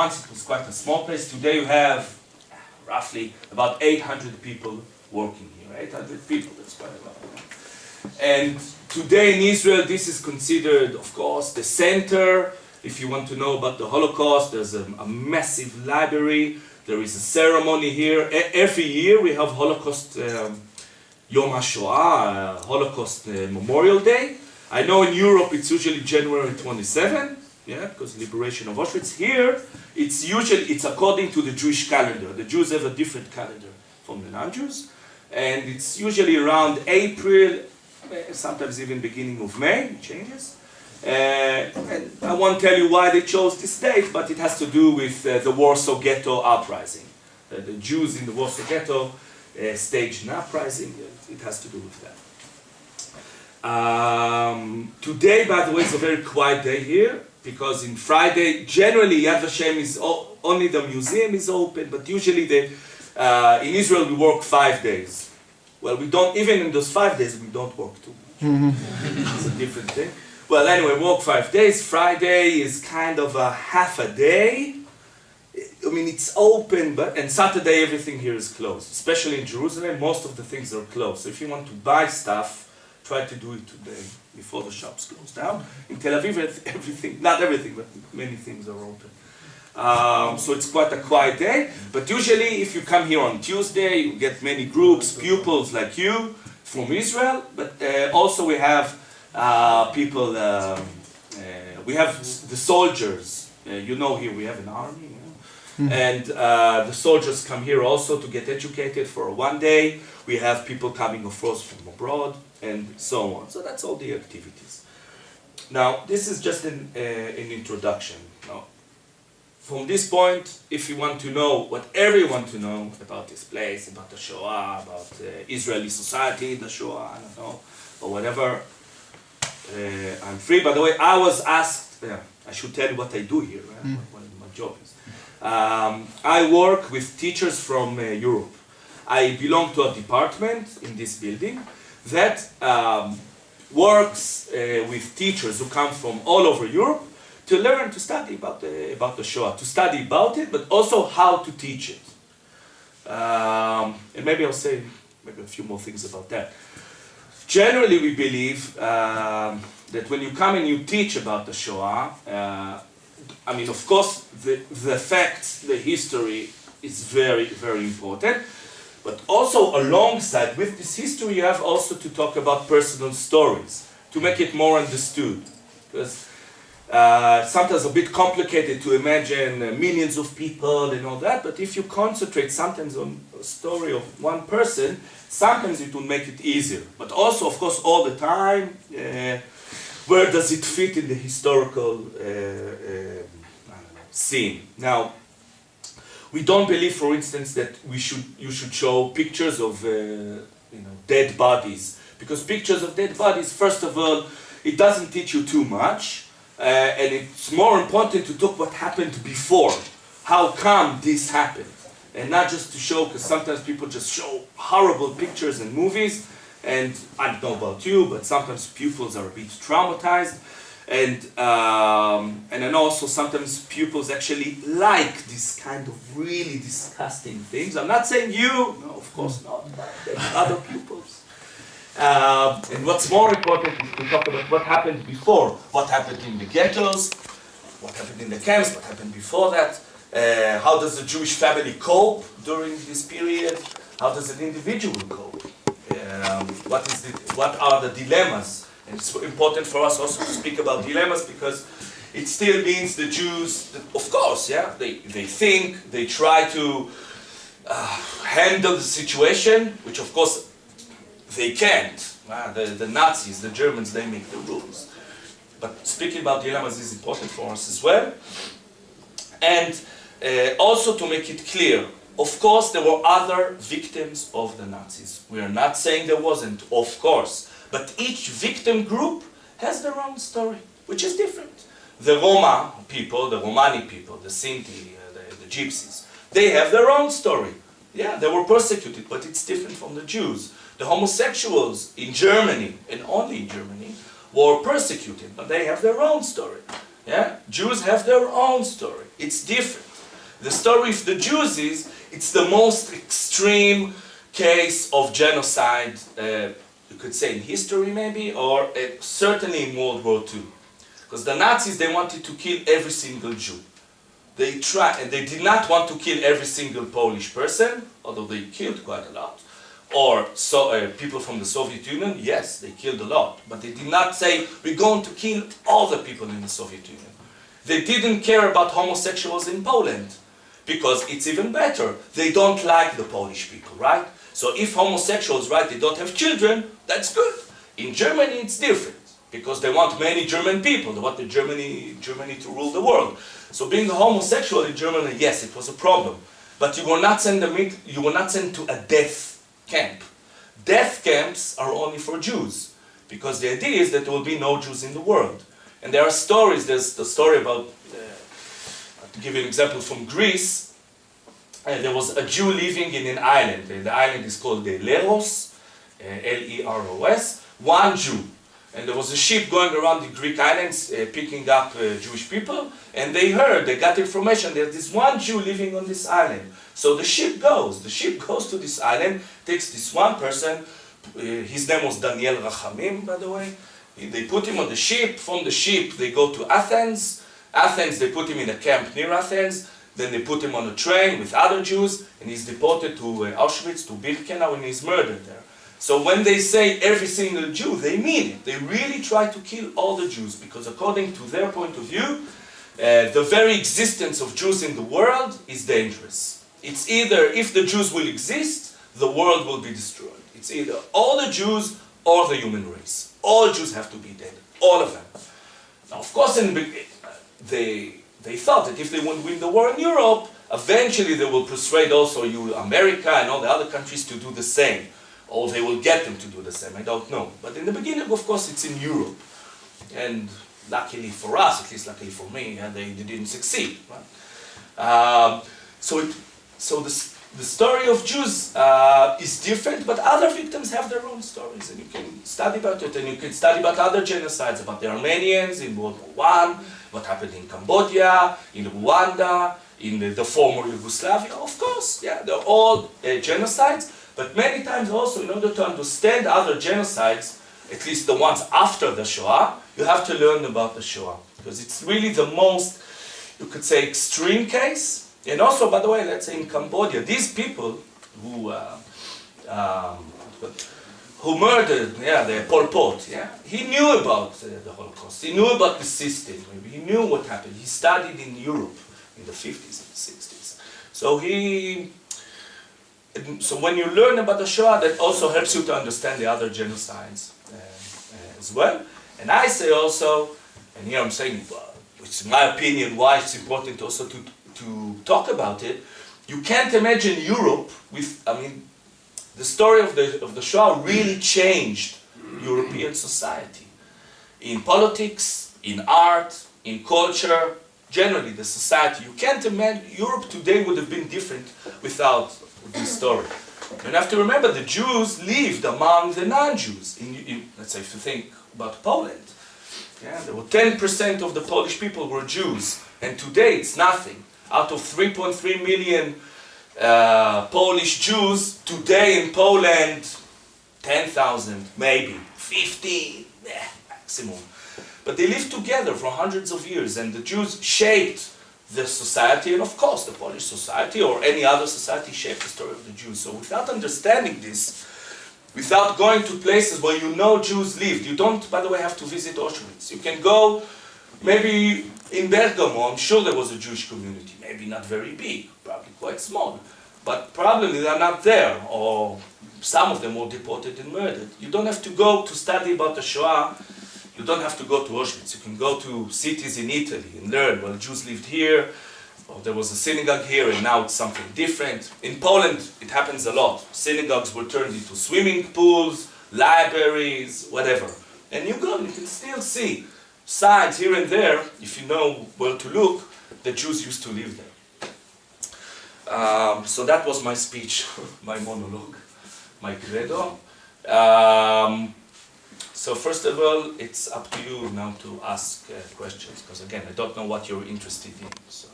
once it was quite a small place. Today you have roughly about 800 people working here. 800 people, that's quite a lot. And today in Israel, this is considered, of course, the center. If you want to know about the Holocaust, there's a massive library. There is a ceremony here. Every year we have Holocaust Yom HaShoah, Holocaust Memorial Day. I know in Europe it's usually January 27, yeah, because liberation of Auschwitz. Here it's according to the Jewish calendar. The Jews have a different calendar from the non-Jews, and it's usually around April, sometimes even beginning of May. It changes. And I won't tell you why they chose this date, but it has to do with the Warsaw Ghetto uprising. The Jews in the Warsaw Ghetto staged an uprising. It has to do with that. Today, by the way, is a very quiet day here, because in Friday, generally Yad Vashem is only the museum is open, but usually in Israel we work 5 days. Well, we don't, even in those 5 days, we don't work too much. It's a different thing. Well, anyway, we work 5 days. Friday is kind of a half a day. I mean, it's open, and Saturday everything here is closed. Especially in Jerusalem, most of the things are closed. So if you want to buy stuff, try to do it today before the shops close down. In Tel Aviv, everything, not everything, but many things are open. So it's quite a quiet day. But usually, if you come here on Tuesday, you get many groups, pupils like you from Israel. But also we have people. We have the soldiers. You know, here we have an army. And the soldiers come here also to get educated for 1 day. We have people coming, of course, from abroad, and so on. So that's all the activities. Now, this is just an introduction. Now, from this point, if you want to know whatever you want to know about this place, about the Shoah, about Israeli society, the Shoah, I don't know, or whatever, I'm free. By the way, I was asked, I should tell you what I do here, right? What my job is. I work with teachers from Europe. I belong to a department in this building that works with teachers who come from all over Europe to learn to study about the Shoah, to study about it, but also how to teach it. And maybe I'll say maybe a few more things about that. Generally, we believe that when you come and you teach about the Shoah, I mean, of course, the facts, the history is very, very important. But also alongside with this history, you have also to talk about personal stories to make it more understood. Because sometimes a bit complicated to imagine millions of people and all that. But if you concentrate sometimes on a story of one person, sometimes it will make it easier. But also, of course, all the time, where does it fit in the historical scene? Now, we don't believe, for instance, that you should show pictures of dead bodies, because pictures of dead bodies, first of all, it doesn't teach you too much, and it's more important to talk what happened before. How come this happened, and not just to show, because sometimes people just show horrible pictures in movies. And I don't know about you, but sometimes pupils are a bit traumatized, and then also sometimes pupils actually like this kind of really disgusting things. I'm not saying you, no, of course not, but other pupils. And what's more important is to talk about what happened before, what happened in the ghettos, what happened in the camps, what happened before that. How does a Jewish family cope during this period? How does an individual cope? What are the dilemmas? And it's important for us also to speak about dilemmas, because it still means the Jews, of course, yeah, they think, they try to handle the situation, which of course they can't. The Nazis, the Germans, they make the rules. But speaking about dilemmas is important for us as well. And also to make it clear, of course, there were other victims of the Nazis. We are not saying there wasn't, of course. But each victim group has their own story, which is different. The Roma people, the Romani people, the Sinti, the Gypsies, they have their own story. Yeah, they were persecuted, but it's different from the Jews. The homosexuals in Germany, and only in Germany, were persecuted, but they have their own story. Yeah, Jews have their own story. It's different. The story of the Jews is, it's the most extreme case of genocide, you could say in history maybe, or certainly in World War II. Because the Nazis, they wanted to kill every single Jew. They tried, and they did not want to kill every single Polish person, although they killed quite a lot. Or people from the Soviet Union, yes, they killed a lot. But they did not say, we're going to kill all the people in the Soviet Union. They didn't care about homosexuals in Poland, because it's even better. They don't like the Polish people, right? So if homosexuals, right, they don't have children, that's good. In Germany, it's different, because they want many German people. They want Germany to rule the world. So being a homosexual in Germany, yes, it was a problem. But you were not sent to a death camp. Death camps are only for Jews, because the idea is that there will be no Jews in the world. And there are stories. There's the story about, to give you an example from Greece, there was a Jew living in an island. The island is called Leros, L-E-R-O-S, one Jew. And there was a ship going around the Greek islands picking up Jewish people, and they got information that there's one Jew living on this island. So the ship goes to this island, takes this one person, his name was Daniel Rachamim, by the way. They put him on the ship. From the ship they go to Athens. They put him in a camp near Athens. Then they put him on a train with other Jews, and he's deported to Auschwitz, to Birkenau, and he's murdered there. So when they say every single Jew, they mean it. They really try to kill all the Jews, because according to their point of view, the very existence of Jews in the world is dangerous. It's either, if the Jews will exist, the world will be destroyed. It's either all the Jews or the human race. All Jews have to be dead. All of them. Now, of course, they thought that if they would win the war in Europe, eventually they will persuade also America and all the other countries to do the same. Or they will get them to do the same, I don't know. But in the beginning, of course, it's in Europe. And luckily for us, at least luckily for me, they didn't succeed. Right? So the story of Jews is different, but other victims have their own stories. And you can study about it, and you can study about other genocides, about the Armenians in World War I, what happened in Cambodia, in Rwanda, in the former Yugoslavia. Of course, yeah, they're all genocides. But many times also, in order to understand other genocides, at least the ones after the Shoah, you have to learn about the Shoah. Because it's really the most, you could say, extreme case. And also, by the way, let's say in Cambodia, these people who murdered, the Pol Pot, he knew about the Holocaust. He knew about the system. He knew what happened. He studied in Europe in the 50s and 60s. So when you learn about the Shoah, that also helps you to understand the other genocides as well. And I say also, and here I'm saying, which is my opinion, why it's important also to talk about it. You can't imagine Europe with, the story of the Shoah really changed European society. In politics, in art, in culture, generally the society. You can't imagine, Europe today would have been different without this story. You have to remember the Jews lived among the non-Jews. Let's say if you think about Poland, there were 10% of the Polish people were Jews, and today it's nothing. Out of 3.3 million Polish Jews, today in Poland, 10,000, maybe 50, maximum. But they lived together for hundreds of years, and the Jews shaped the society, and of course the Polish society or any other society shaped the story of the Jews. So without understanding this, without going to places where you know Jews lived, you don't, by the way, have to visit Auschwitz. You can go, maybe in Bergamo, I'm sure there was a Jewish community, maybe not very big, probably quite small, but probably they're not there, or some of them were deported and murdered. You don't have to go to study about the Shoah. You don't have to go to Auschwitz. You can go to cities in Italy and learn, well, Jews lived here, or there was a synagogue here, and now it's something different. In Poland, it happens a lot. Synagogues were turned into swimming pools, libraries, whatever. And you go, you can still see signs here and there, if you know where to look, that Jews used to live there. So that was my speech, my monologue, my credo. So first of all, it's up to you now to ask questions, because again, I don't know what you're interested in. So.